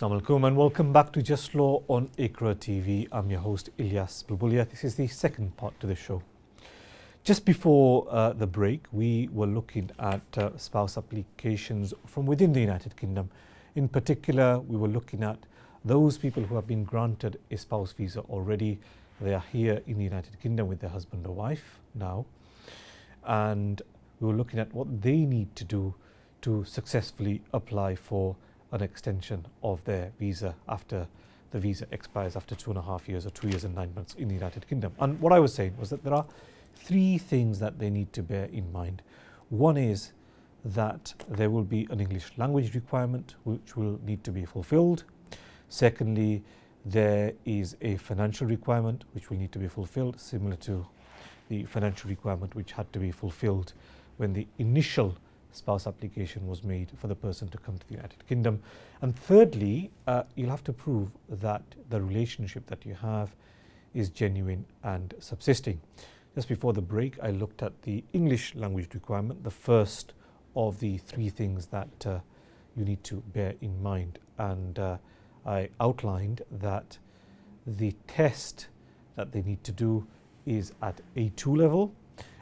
Assalamu alaikum and welcome back to Just Law on IQRA TV. I'm your host Ilyas Bulbulia. This is the second part to the show. Just before the break, we were looking at spouse applications from within the United Kingdom. In particular, we were looking at those people who have been granted a spouse visa already. They are here in the United Kingdom with their husband or wife now. And we were looking at what they need to do to successfully apply for an extension of their visa after the visa expires after 2.5 years or 2 years and 9 months in the United Kingdom. And what I was saying was that there are three things that they need to bear in mind. One is that there will be an English language requirement which will need to be fulfilled. Secondly, there is a financial requirement which will need to be fulfilled, similar to the financial requirement which had to be fulfilled when the initial spouse application was made for the person to come to the United Kingdom. And thirdly, you'll have to prove that the relationship that you have is genuine and subsisting. Just before the break, I looked at the English language requirement, the first of the three things that you need to bear in mind. And I outlined that the test that they need to do is at A2 level,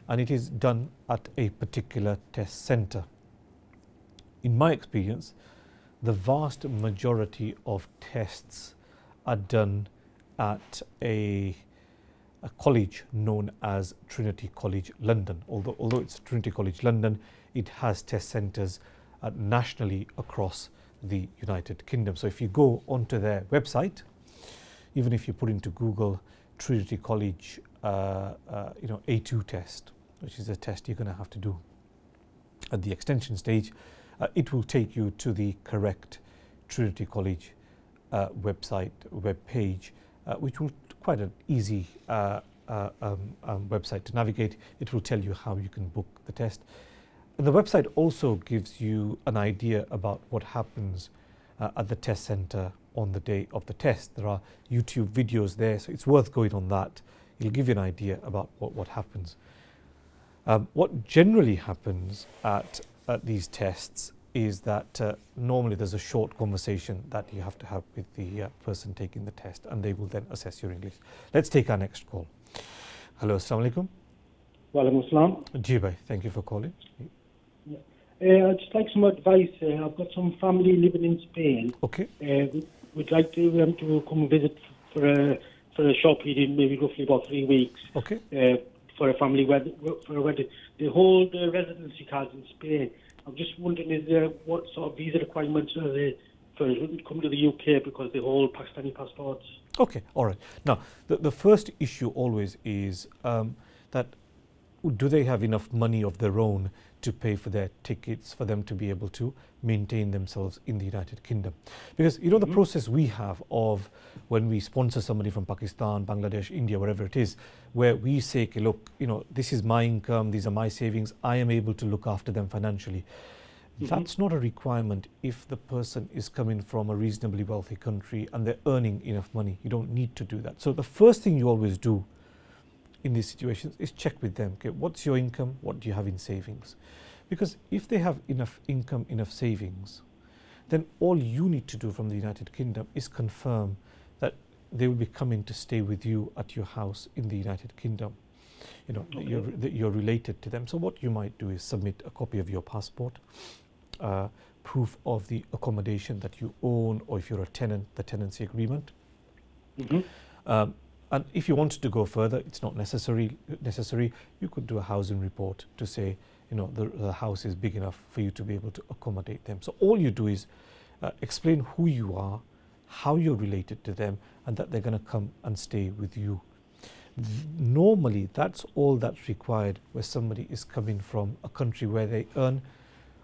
and it is done at a particular test centre. In my experience, the vast majority of tests are done at a college known as Trinity College London. Although it's Trinity College London, it has test centres nationally across the United Kingdom. So if you go onto their website, even if you put into Google Trinity College A2 test, which is a test you're going to have to do at the extension stage, it will take you to the correct Trinity College website, web page, which will quite an easy website to navigate. It will tell you how you can book the test. And the website also gives you an idea about what happens at the test centre on the day of the test. There are YouTube videos there, so it's worth going on that. It'll give you an idea about what happens. What generally happens at these tests is that normally there's a short conversation that you have to have with the person taking the test, and they will then assess your English. Let's take our next call. Hello, assalamu alaikum. Wa alaikum assalam. Ji bhai, thank you for calling. I'd just like some advice. I've got some family living in Spain. Okay. We'd like to come visit for a short period, maybe roughly about 3 weeks. Okay. For a family wedding. They hold residency cards in Spain. I'm just wondering, what sort of visa requirements are there for coming to the UK, because they hold Pakistani passports? Okay, all right. Now, the first issue always is that do they have enough money of their own to pay for their tickets for them to be able to maintain themselves in the United Kingdom? Because you know the process we have of when we sponsor somebody from Pakistan, Bangladesh, India, wherever it is, where we say, okay, look, this is my income, these are my savings, I am able to look after them financially. That's not a requirement if the person is coming from a reasonably wealthy country and they're earning enough money. You don't need to do that. So the first thing you always do in these situations is check with them, okay, what's your income, what do you have in savings? Because if they have enough income, enough savings, then all you need to do from the United Kingdom is confirm that they will be coming to stay with you at your house in the United Kingdom. That you're related to them. So what you might do is submit a copy of your passport, proof of the accommodation that you own, or if you're a tenant, the tenancy agreement. And if you wanted to go further, it's not necessary. You could do a housing report to say, the house is big enough for you to be able to accommodate them. So all you do is explain who you are, how you're related to them, and that they're going to come and stay with you. Normally, that's all that's required where somebody is coming from a country where they earn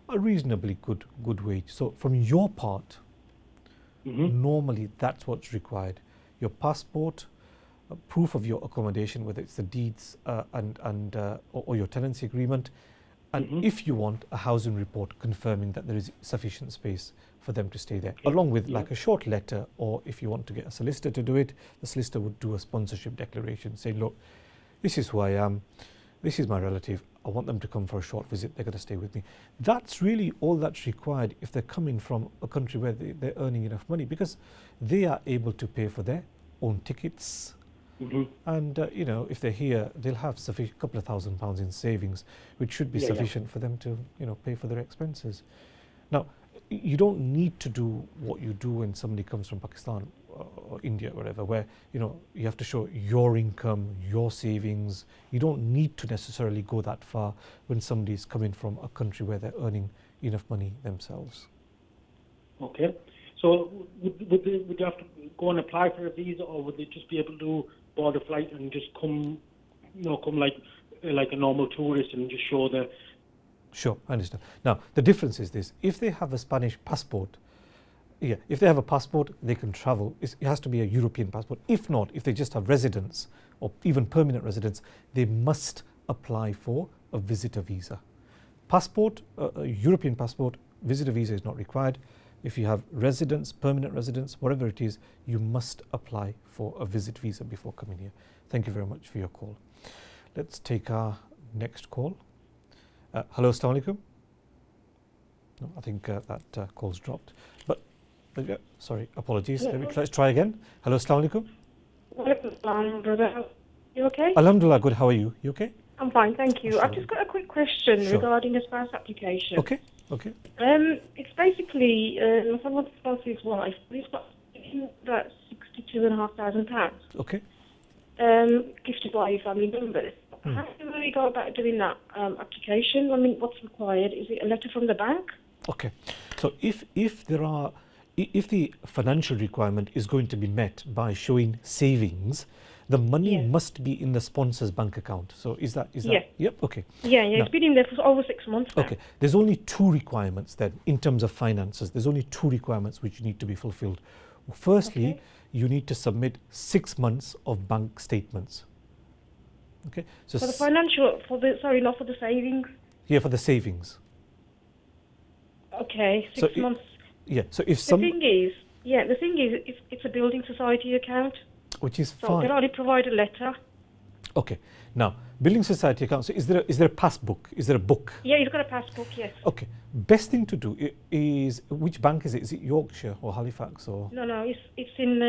a reasonably good wage. So from your part, normally that's what's required. Your passport, proof of your accommodation, whether it's the deeds or your tenancy agreement, and if you want, a housing report confirming that there is sufficient space for them to stay there, along with like a short letter, or if you want to get a solicitor to do it, the solicitor would do a sponsorship declaration saying, look, this is who I am, this is my relative, I want them to come for a short visit, they're going to stay with me. That's really all that's required if they're coming from a country where they're earning enough money, because they are able to pay for their own tickets. And if they're here, they'll have a couple of £1,000s in savings, which should be sufficient for them to pay for their expenses. Now, you don't need to do what you do when somebody comes from Pakistan or India, or whatever, where you have to show your income, your savings. You don't need to necessarily go that far when somebody's coming from a country where they're earning enough money themselves. Okay. So would they have to go and apply for a visa, or would they just be able to board a flight and just come like a normal tourist and just show the... Sure, I understand. Now, the difference is this. If they have a Spanish passport, if they have a passport, they can travel. It has to be a European passport. If not, if they just have residence or even permanent residence, they must apply for a visitor visa. Passport, a European passport, visitor visa is not required. If you have residence, permanent residence, whatever it is, you must apply for a visit visa before coming here. Thank you very much for your call. Let's take our next call. Hello, Assalamu alaikum. No, I think that call's dropped. But sorry, apologies. Let's try again. Hello, Assalamu alaikum. Walaikum, brother. You okay? Alhamdulillah, good. How are you? You okay? I'm fine, thank you. I've just got a quick question regarding the spouse application. Okay. It's basically someone's spouse's wife. He's got about £62,500. Okay. Gifted by your family members. How do we go about doing that application? I mean, what's required? Is it a letter from the bank? Okay. So if the financial requirement is going to be met by showing savings, the money must be in the sponsor's bank account. So is that? Yep. Okay. Yeah. It's been in there for over 6 months now. Okay. There's only two requirements then in terms of finances. There's only two requirements which need to be fulfilled. Firstly, you need to submit 6 months of bank statements. Okay. So for the not for the savings. Yeah, for the savings. Okay, 6 months. Yeah. So if the thing is, it's a building society account. Which is so fine. They'll only provide a letter. Okay. Now, building society account. So is there a passbook? Is there a book? Yeah, you've got a passbook. Yes. Okay. Best thing to do is, which bank is it? Is it Yorkshire or Halifax or? No. It's in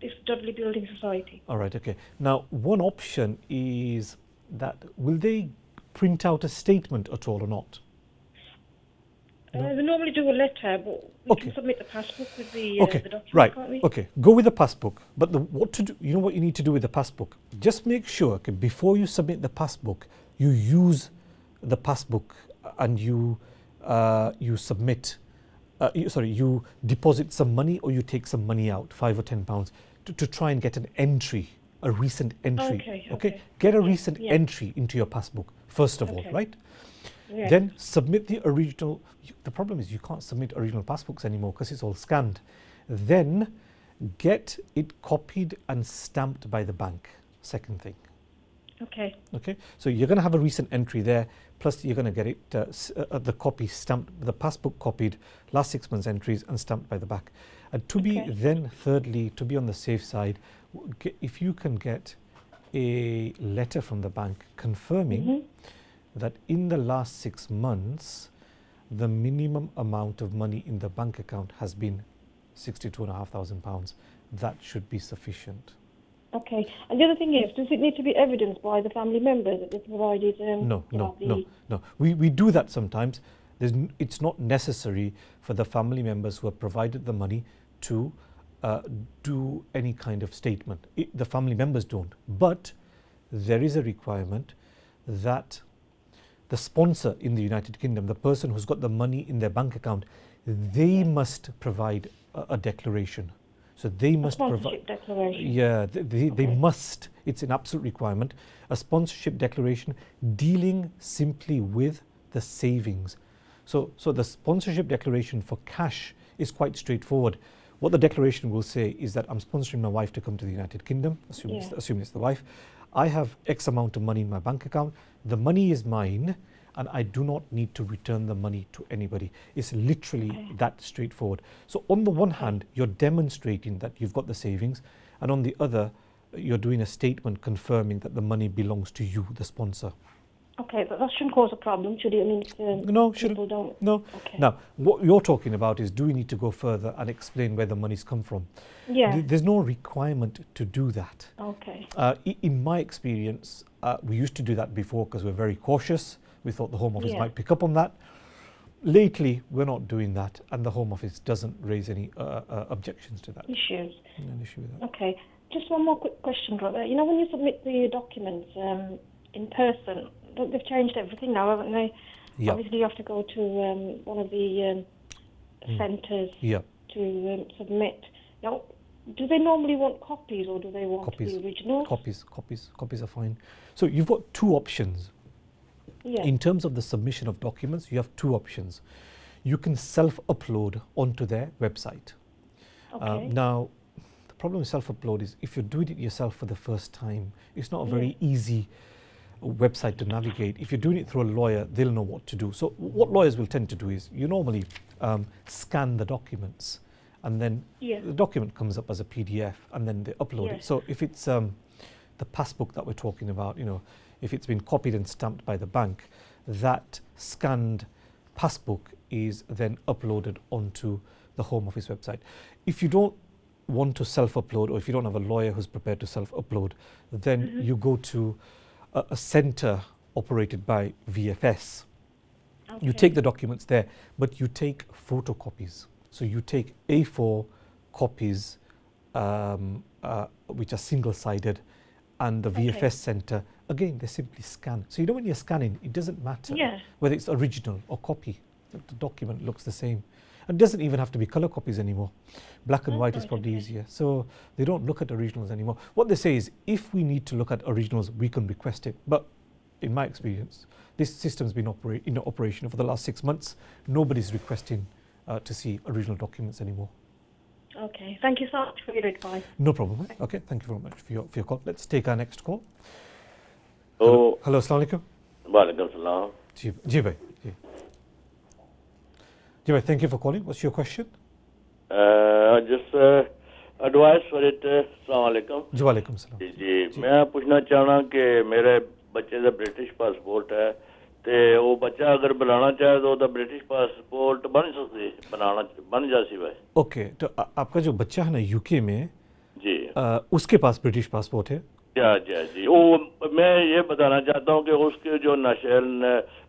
it's Dudley Building Society. All right. Okay. Now, one option is that will they print out a statement at all or not? No? They normally do a letter, but we can submit the passbook with the document, right. can't we? Okay, go with the passbook. But what to do? You know what you need to do with the passbook? Just make sure before you submit the passbook, you use the passbook and you submit. You deposit some money or you take some money out, £5 or £10, to try and get an entry, a recent entry. Okay. Get a recent entry into your passbook first of all, right? Yeah. Then submit the original. The problem is you can't submit original passbooks anymore because it's all scanned. Then get it copied and stamped by the bank. Second thing. Okay. So you're going to have a recent entry there. Plus you're going to get it the copy stamped, the passbook copied, last 6 months entries and stamped by the back. And to be then thirdly, to be on the safe side, if you can get a letter from the bank confirming that in the last 6 months, the minimum amount of money in the bank account has been £62,500. That should be sufficient. Okay. And the other thing is, does it need to be evidenced by the family members that they provided? No. We do that sometimes. It's not necessary for the family members who have provided the money to do any kind of statement. The family members don't. But there is a requirement that the sponsor in the United Kingdom, the person who's got the money in their bank account, they must provide a declaration. So they must provide. Declaration. Yeah, they must. It's an absolute requirement. A sponsorship declaration dealing simply with the savings. So the sponsorship declaration for cash is quite straightforward. What the declaration will say is that I'm sponsoring my wife to come to the United Kingdom, assuming it's the wife. I have X amount of money in my bank account. The money is mine and I do not need to return the money to anybody. It's literally that straightforward. So on the one hand, you're demonstrating that you've got the savings, and on the other, you're doing a statement confirming that the money belongs to you, the sponsor. Okay, but that shouldn't cause a problem, should it? I mean, if, No, people shouldn't. don't. No. Okay. Now, what you're talking about is, do we need to go further and explain where the money's come from? Yeah. There's no requirement to do that. Okay. In my experience, we used to do that before because we're very cautious. We thought the Home Office Yeah. might pick up on that. Lately, we're not doing that, and the Home Office doesn't raise any objections to that. Issues. An issue with that. Okay. Just one more quick question, brother. You know, when you submit the documents in person, they've changed everything now, haven't they? Yeah. Obviously, you have to go to one of the centres Yeah. to submit. Now, do they normally want copies or do they want Copies. the original? Copies are fine. So you've got two options. Yeah. In terms of the submission of documents, you have two options. You can self-upload onto their website. Okay. Now, the problem with self-upload is if you're doing it yourself for the first time, it's not a very easy website to navigate. If you're doing it through a lawyer, they'll know what to do. So what lawyers will tend to do is you normally scan the documents, and then Yeah. the document comes up as a PDF, and then they upload it. Yes. So if it's the passbook that we're talking about, you know, if it's been copied and stamped by the bank, that scanned passbook is then uploaded onto the Home Office website. If you don't want to self-upload, or if you don't have a lawyer who's prepared to self-upload, then you go to a centre operated by VFS. You take the documents there, but you take photocopies. So you take A4 copies, which are single-sided, and the VFS centre, again, they simply scan. So you know when you're scanning, it doesn't matter whether it's original or copy. The document looks the same. And it doesn't even have to be colour copies anymore. Black and white is probably easier. So they don't look at originals anymore. What they say is, if we need to look at originals, we can request it. But in my experience, this system's been in operation for the last 6 months. Nobody's requesting to see original documents anymore. Okay. Thank you so much for your advice. No problem. Okay, thank you very much for your call. Let's take our next call. Oh, Hello, assalamu alaikum. walaikum salam. Ji bhai. Ji bhai, thank you for calling. What's your question? Just advice for it. Assalamu alaikum. Ji walaikum salam. जी मैं पूछना चाहना कि मेरे बच्चे का British passport है ते वो बच्चा अगर बनाना चाहे तो ब्रिटिश पासपोर्ट बन जासी भाई. ओके, तो आपका जो बच्चा है ना यूके में, जी उसके पास ब्रिटिश पासपोर्ट है? जी वो मैं ये बताना चाहता हूँ कि उसके जो नशेल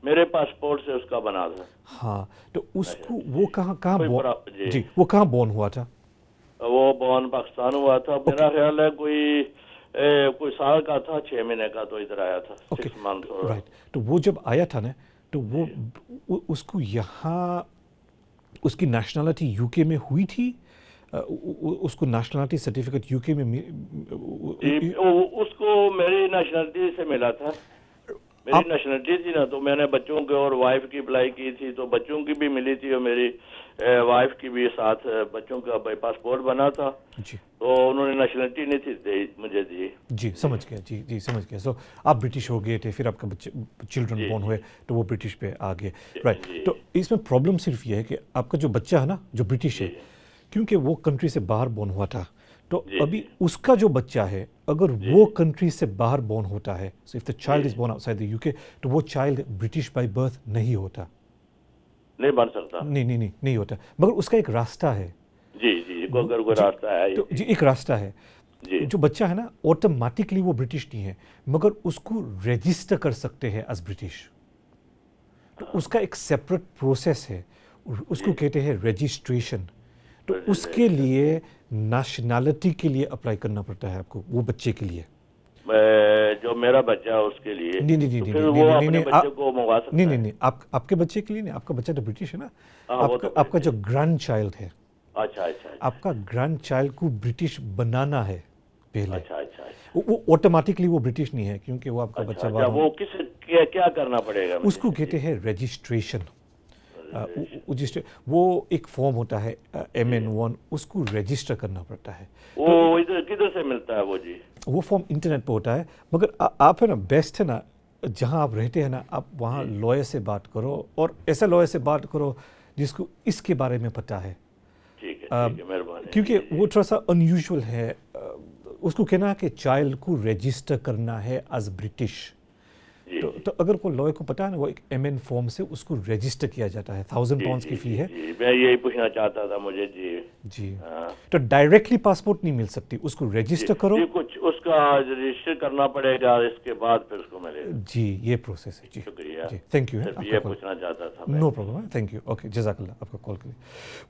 मेरे पासपोर्ट से उसका बना था. हाँ, तो उसको वो कहाँ जी वो कहाँ बॉर्न हुआ था? वो बॉर्न पाकिस्तान हुआ था. मेरा ख्याल है कोई साल का था, 6 महीने का, तो इधर आया था. 6 मंथ. राइट. तो वो जब आया था ना, तो वो उसको यहाँ उसकी नेशनलिटी यूके में हुई थी? उसको नेशनलिटी सर्टिफिकेट यूके में उसको मेरी नेशनलिटी से मिला था. मेरी नेशनलिटी थी ना, तो मैंने बच्चों के और वाइफ की अप्लाई की थी, तो बच्चों की भी मिली थी और मेरी वाइफ की भी साथ बच्चों का पासपोर्ट बना था. जी. तो उन्होंने नेशनलिटी नहीं थी मुझे दी. जी समझ गया. जी समझ गया. सो आप ब्रिटिश हो गए थे, फिर आपका चिल्ड्रन बॉर्न हुए तो वो ब्रिटिश पे आ गए. राइट. तो इसमें प्रॉब्लम सिर्फ ये है कि आपका जो बच्चा है ना, जो ब्रिटिश है, क्योंकि वो कंट्री से बाहर बॉर्न हुआ था, तो अभी उसका जो बच्चा है, अगर वो कंट्री से बाहर बॉर्न होता है, so if the child is born outside the UK, तो वो चाइल्ड ब्रिटिश बाय बर्थ नहीं होता. नहीं बन सकता. नहीं होता, मगर उसका एक रास्ता है. जी अगर कोई रास्ता है तो जी एक रास्ता है. जो बच्चा है ना, ऑटोमेटिकली वो ब्रिटिश नहीं है, मगर उसको रजिस्टर कर सकते हैं एज ब्रिटिश. तो उसका एक सेपरेट प्रोसेस है, उसको कहते हैं रजिस्ट्रेशन. तो उसके लिए नेशनैलिटी के लिए अप्लाई करना पड़ता है आपको, वो बच्चे के लिए. जो मेरा बच्चा है उसके लिए नहीं, आपके बच्चे के लिए नहीं. आपका बच्चा तो ब्रिटिश है ना. आपका जो ग्रैंड चाइल्ड है, अच्छा आपका ग्रैंड चाइल्ड को ब्रिटिश बनाना है पहले. अच्छा. वो ऑटोमेटिकली वो ब्रिटिश नहीं है, क्योंकि वो आपका बच्चा वो क्या करना पड़ेगा? उसको कहते हैं रजिस्ट्रेशन. वो एक फॉर्म होता है MN1, उसको रजिस्टर करना पड़ता है. वो इधर किधर से मिलता है वो? जी वो फॉर्म इंटरनेट पे होता है, मगर आप है ना, बेस्ट है ना, जहाँ आप रहते हैं ना, आप वहाँ लॉयर से बात करो, और ऐसा लॉयर से बात करो जिसको इसके बारे में पता है. ठीक है, मेहरबानी. क्योंकि वो थोड़ा सा अनयूजुअल है. उसको कहना है कि चाइल्ड को रजिस्टर करना है एज ब्रिटिश. तो अगर कोई लॉयर को पता है ना, वो एक MN फॉर्म से उसको रजिस्टर किया जाता है, 1000 पाउंड्स की फी है। मैं यही पूछना चाहता था मुझे जी। तो डायरेक्टली पासपोर्ट नहीं मिल सकती, उसको रजिस्टर करो। कुछ उसका रजिस्टर करना पड़ेगा, इसके बाद फिर उसको मिलेगा। जी, ये प्रोसेस है। जी शुक्रिया जी, थैंक यू। ये पूछना चाहता था। No problem, thank you. Okay, जज़ाकल्लाह आपका कॉल के लिए।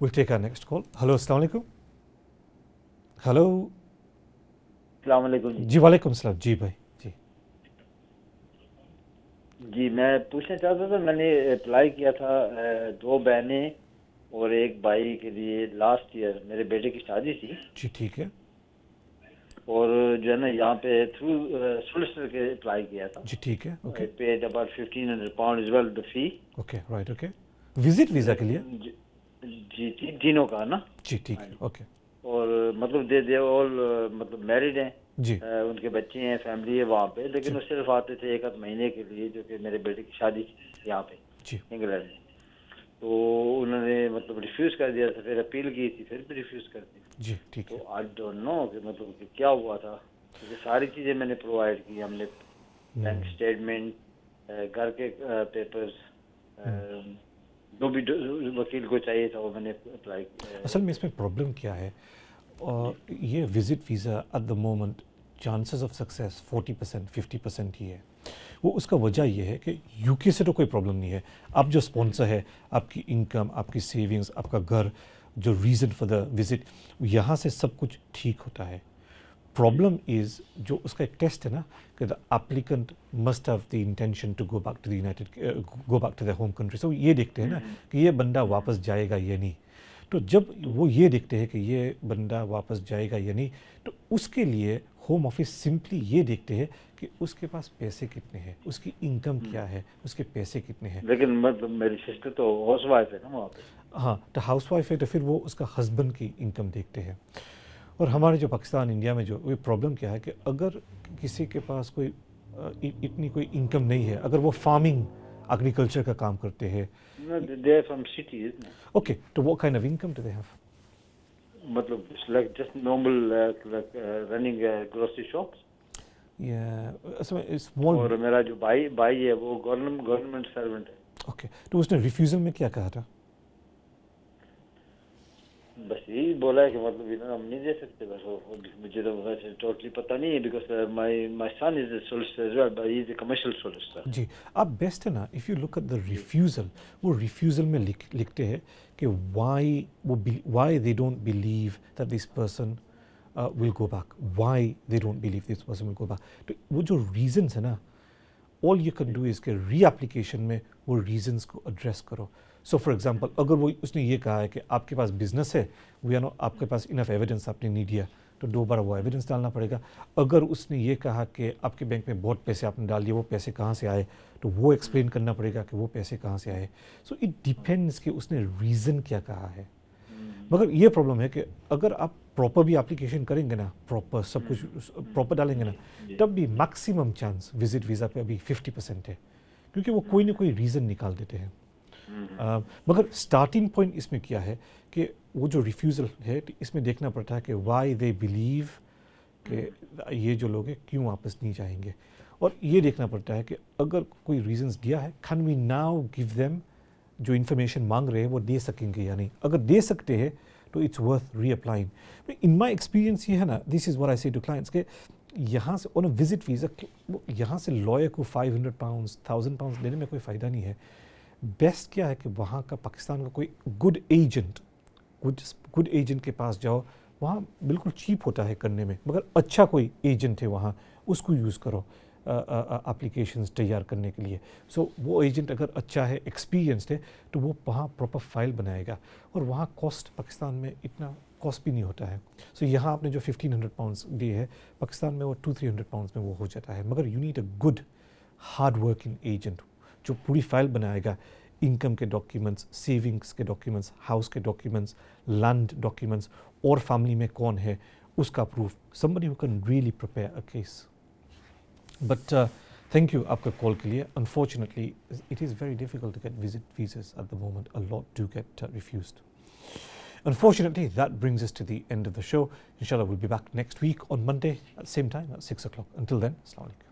Will take our next call. Hello, अस्सलाम वालेकुम। हेलो, अस्सलाम वालेकुम जी। वालेकुम सलाम। जी भाई, जी मैं पूछना चाहता था, मैंने अप्लाई किया था 2 बहनें और 1 भाई के लिए लास्ट ईयर। मेरे बेटे की शादी थी। जी ठीक है। और जो है ना यहाँ पे थ्रू सोलिसिटर के अप्लाई किया था। जी ठीक है। Okay. Paid about 1500 pound is well the fee. Okay, right. Okay, visit visa के लिए? जी तीनों का ना। जी ठीक है। ओके। और मतलब दे ऑल मतलब मैरिड हैं जी। उनके बच्चे हैं, फैमिली है वहाँ पे, लेकिन वो सिर्फ आते थे 1 आध महीने के लिए, जो कि मेरे बेटे की शादी यहाँ पे इंग्लैंड में। तो उन्होंने मतलब रिफ्यूज़ कर दिया था, फिर अपील की थी, फिर भी रिफ्यूज़ कर दी। जी ठीक है। तो आई डोंट नो कि मतलब कि क्या हुआ था, क्योंकि सारी चीज़ें मैंने प्रोवाइड की। हमने बैंक स्टेटमेंट, घर के पेपर्स, जो भी वकील को चाहिए था वो मैंने अप्लाई किया। असल में इसमें प्रॉब्लम क्या है, और ये visit visa at the moment chances of success 40% 50% ही है। वो उसका वजह ये है कि यूके से तो कोई प्रॉब्लम नहीं है। आप जो स्पॉन्सर है, आपकी इनकम, आपकी सेविंग्स, आपका घर, जो रीज़न फॉर द विज़िट, यहाँ से सब कुछ ठीक होता है। प्रॉब्लम इज़ जो उसका एक टेस्ट है ना, कि the applicant must have the intention to go back to the go back to the home country. So ये देखते हैं ना कि ये बंदा वापस जाएगा या नहीं। तो जब वो ये देखते हैं कि ये बंदा वापस जाएगा या नहीं, तो उसके लिए होम ऑफिस सिंपली ये देखते हैं कि उसके पास पैसे कितने हैं, उसकी इनकम क्या है, उसके पैसे कितने हैं। लेकिन मतलब मेरी सिस्टर तो हाउस वाइफ है ना वहाँ पे। हाँ, तो हाउस वाइफ है, तो फिर वो उसका हस्बैंड की इनकम देखते हैं। और हमारे जो पाकिस्तान इंडिया में जो वो प्रॉब्लम क्या है कि अगर किसी के पास कोई इतनी कोई इनकम नहीं है, अगर वो फार्मिंग एग्रीकल्चर का काम करते हैं। They are from cities, isn't it? Okay, so what kind of income do they have? मतलब it's like just normal running grocery shops. Yeah, so small. और मेरा जो भाई है वो गवर्नमेंट सर्वेंट है। Okay, तो उसने रिफ्यूजल में क्या कहा था? बस यही बोला है कि मतलब हम नहीं दे सकते। बस मुझे तो वैसे टोटली पता नहीं है, because my son is a solicitor as well, but he is a commercial solicitor. जी, आप बेस्ट है ना, if you look at the refusal, वो रिफ्यूजल में लिखते हैं कि why they don't believe that this person will go back, why they don't believe this person will go back. तो वो जो रीजंस है ना, all you can do is के री एप्लीकेशन में वो रीजंस को एड्रेस करो। सो फॉर एग्जांपल, अगर वो उसने ये कहा है कि आपके पास बिजनेस है, वी आर नो, आपके पास इनफ एविडेंस आपने नहीं दिया, तो 2 बार वो एविडेंस डालना पड़ेगा। अगर उसने ये कहा कि आपके बैंक में बहुत पैसे आपने डाल दिए, वो पैसे कहाँ से आए, तो वो एक्सप्लेन करना पड़ेगा कि वो पैसे कहाँ से आए। सो इट डिपेंड्स कि उसने रीज़न क्या कहा है। मगर ये प्रॉब्लम है कि अगर आप प्रॉपर भी एप्लीकेशन करेंगे ना, प्रॉपर सब कुछ प्रॉपर डालेंगे ना, तब भी मैक्सिमम चांस विजिट वीज़ा पे अभी 50% है, क्योंकि वो कोई ना कोई रीज़न निकाल देते हैं। मगर स्टार्टिंग पॉइंट इसमें क्या है कि वो जो रिफ्यूज़ल है, इसमें देखना पड़ता है कि वाई दे बिलीव कि ये जो लोग हैं क्यों वापस नहीं जाएंगे। और ये देखना पड़ता है कि अगर कोई रीजंस दिया है, can we now give them जो इन्फॉर्मेशन मांग रहे हैं वो दे सकेंगे या नहीं। अगर दे सकते हैं तो it's worth reapplying. In my experience ये है ना, दिस इज़ व्हाट आई से टू क्लाइंट्स के यहाँ से ऑन अ विजिट वीज़ा, यहाँ से लॉयर को 500 पाउंड्स 1000 पाउंड्स देने में कोई फ़ायदा नहीं है। बेस्ट क्या है कि वहाँ का पाकिस्तान का कोई गुड एजेंट के पास जाओ, वहाँ बिल्कुल चीप होता है करने में, मगर अच्छा कोई एजेंट है वहाँ, उसको यूज़ करो एप्लीकेशंस तैयार करने के लिए। सो वो एजेंट अगर अच्छा है, एक्सपीरियंस्ड है, तो वो वहाँ प्रॉपर फाइल बनाएगा। और वहाँ कॉस्ट पाकिस्तान में इतना कॉस्ट भी नहीं होता है। सो यहाँ आपने जो 1500 पाउंड्स दिए है, पाकिस्तान में वो 200-300 पाउंड्स में वो हो जाता है। मगर you need a good hard working agent जो पूरी फाइल बनाएगा, इनकम के डॉक्यूमेंट्स, सेविंग्स के डॉक्यूमेंट्स, हाउस के डॉक्यूमेंट्स, लैंड डॉक्यूमेंट्स, और फैमिली में कौन है उसका proof, somebody who can really prepare a case. But thank you आपका कॉल के लिए. Unfortunately, it is very difficult to get visit visas at the moment. A lot do get refused. Unfortunately, that brings us to the end of the show. Inshallah, we'll be back next week on Monday at the same time at 6 o'clock. Until then, Assalamu alaikum.